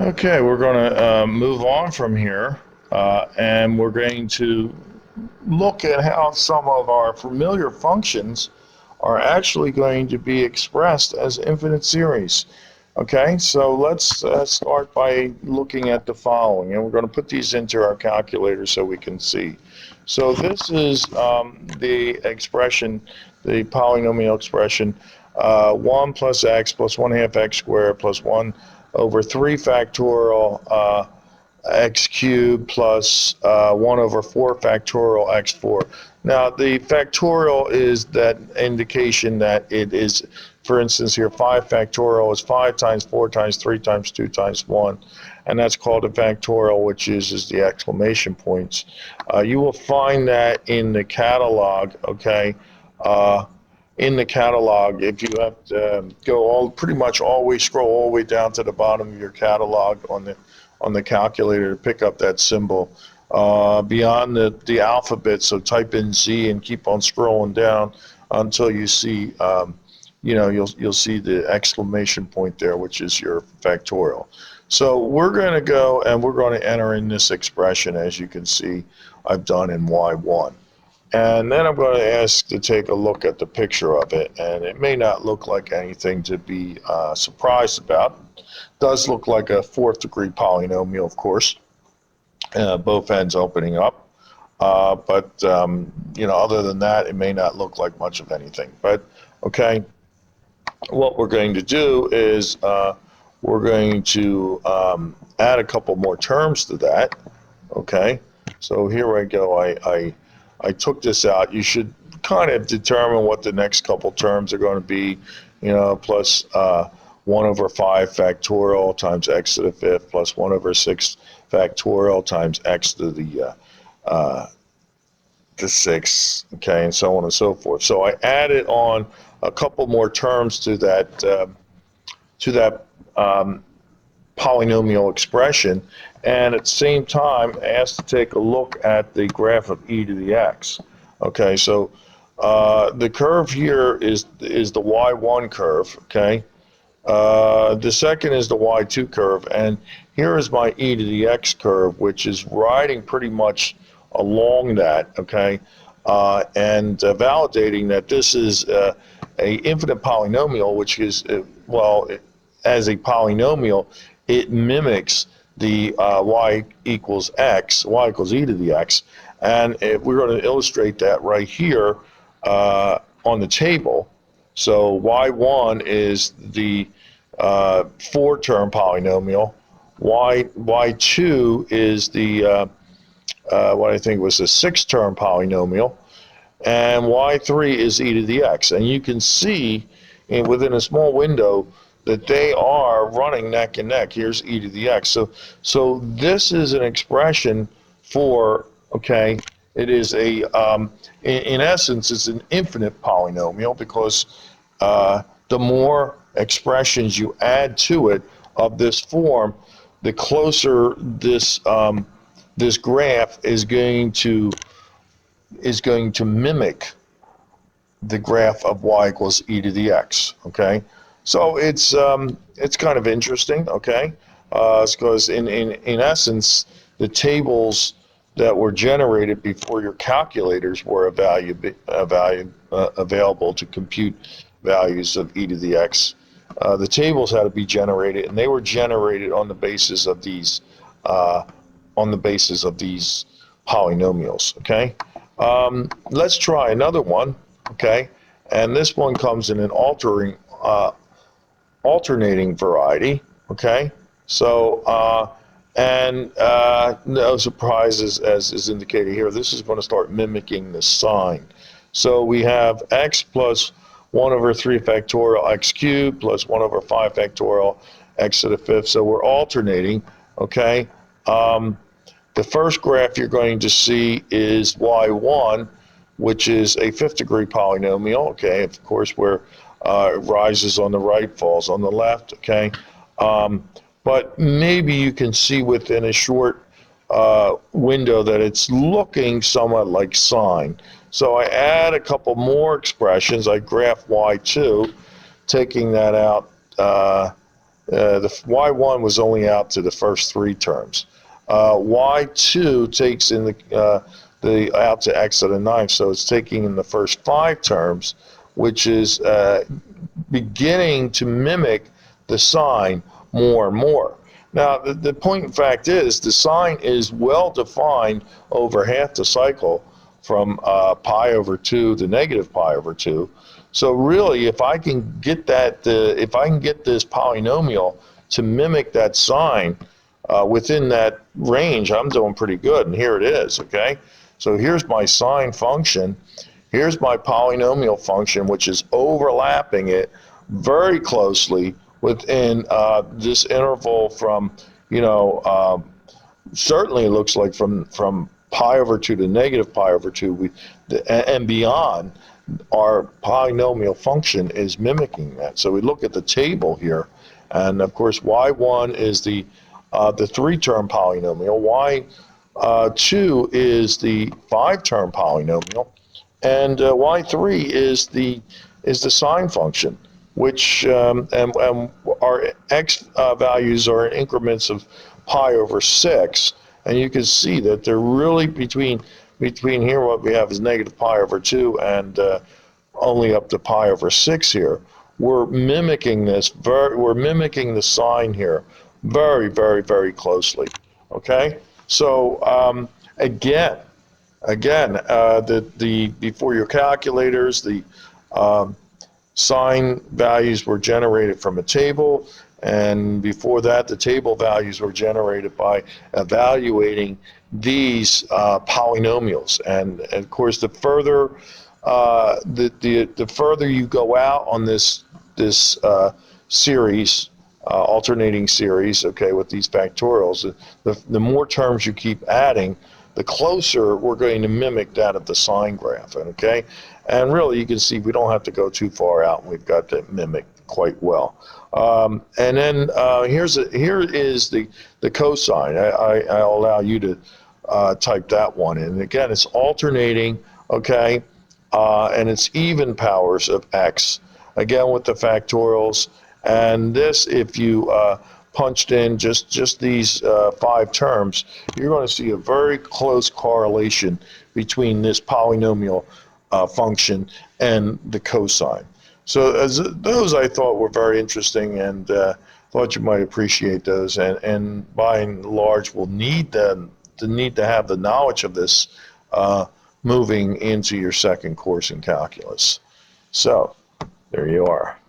Okay, we're going to move on from here, and we're going to look at how some of our familiar functions are actually going to be expressed as infinite series. Okay, so let's start by looking at the following, and we're going to put these into our calculator so we can see. So this is the expression, the polynomial expression, 1 plus x plus 1 half x squared plus 1 over 3 factorial x cubed plus 1 over 4 factorial x4. Now, the factorial is that indication that it is, for instance, here 5 factorial is 5 times 4 times 3 times 2 times 1, and that's called a factorial, which uses the exclamation points. You will find that in the catalog, okay? In the catalog, if you have to go pretty much always scroll all the way down to the bottom of your catalog on the calculator to pick up that symbol. Beyond the alphabet, so type in Z and keep on scrolling down until you see, you'll see the exclamation point there, which is your factorial. So we're going to go and we're going to enter in this expression, as you can see I've done in Y1. And then I'm going to ask to take a look at the picture of it, and it may not look like anything to be surprised about. It does look like a fourth degree polynomial, of course, both ends opening up. But other than that, it may not look like much of anything. But, okay, what we're going to do is we're going to add a couple more terms to that, okay? So here I go. I took this out. You should kind of determine what the next couple terms are going to be, plus 1 over 5 factorial times x to the 5th plus 1 over 6 factorial times x to the 6th, okay, and so on and so forth. So I added on a couple more terms to that polynomial expression, and at the same time asked to take a look at the graph of e to the x. Okay, so the curve here is the y1 curve, okay? The second is the y2 curve, and here is my e to the x curve, which is riding pretty much along that, okay? And validating that this is a infinite polynomial, which is, as a polynomial, it mimics the y equals e to the x, and we're going to illustrate that right here on the table. So y1 is the 4-term polynomial, y2 is the what I think was a 6-term polynomial, and y3 is e to the x. And you can see within a small window that they are running neck and neck. Here's e to the x. So this is an expression for, okay, it is a, in essence, it's an infinite polynomial, because the more expressions you add to it of this form, the closer this this graph is going to mimic the graph of y equals e to the x, okay? So it's kind of interesting, okay? Because in essence, the tables that were generated before your calculators were available to compute values of e to the x. The tables had to be generated, and they were generated on the basis of these polynomials, okay? Let's try another one, okay? And this one comes in an alternating variety, okay? So, no surprises, as is indicated here. This is going to start mimicking the sign. So we have x plus 1 over 3 factorial x cubed plus 1 over 5 factorial x to the 5th. So we're alternating, okay? The first graph you're going to see is y1, which is a 5th degree polynomial, okay? Of course, where it rises on the right, falls on the left, okay? But maybe you can see within a short window that it's looking somewhat like sine. So I add a couple more expressions. I graph y2, taking that out the y1 was only out to the first three terms. Y2 takes in the out to x to the ninth, so it's taking in the first five terms, which is beginning to mimic the sign more and more. Now, the point in fact is the sign is well defined over half the cycle from pi over 2 to negative pi over 2. So really, if I can get that, if I can get this polynomial to mimic that sign within that range, I'm doing pretty good. And here it is, okay? So here's my sine function. Here's my polynomial function, which is overlapping it very closely within this interval from, you know, certainly it looks like from pi over 2 to negative pi over 2 and beyond, our polynomial function is mimicking that. So we look at the table here, and of course y1 is the three-term polynomial, y2 is the five-term polynomial, and y3 is the sine function, which and our x values are in increments of pi over 6, and you can see that they're really between here what we have is negative pi over 2 and only up to pi over 6 here. We're mimicking this, we're mimicking the sign here very, very, very closely, okay? So again, before your calculators, the sine values were generated from a table, and before that, the table values were generated by evaluating these polynomials. And of course, the further the further you go out on this series, alternating series, okay, with these factorials, the more terms you keep adding, the closer we're going to mimic that of the sine graph, okay? And really, you can see we don't have to go too far out, and we've got that mimic quite well. And then here is the cosine. I'll allow you to type that one in. And again, it's alternating, okay, and it's even powers of x, again with the factorials. And this, if you punched in just these five terms, you're going to see a very close correlation between this polynomial function and the cosine. So those I thought were very interesting, and thought you might appreciate those. And by and large, we'll need to have the knowledge of this moving into your second course in calculus. So there you are.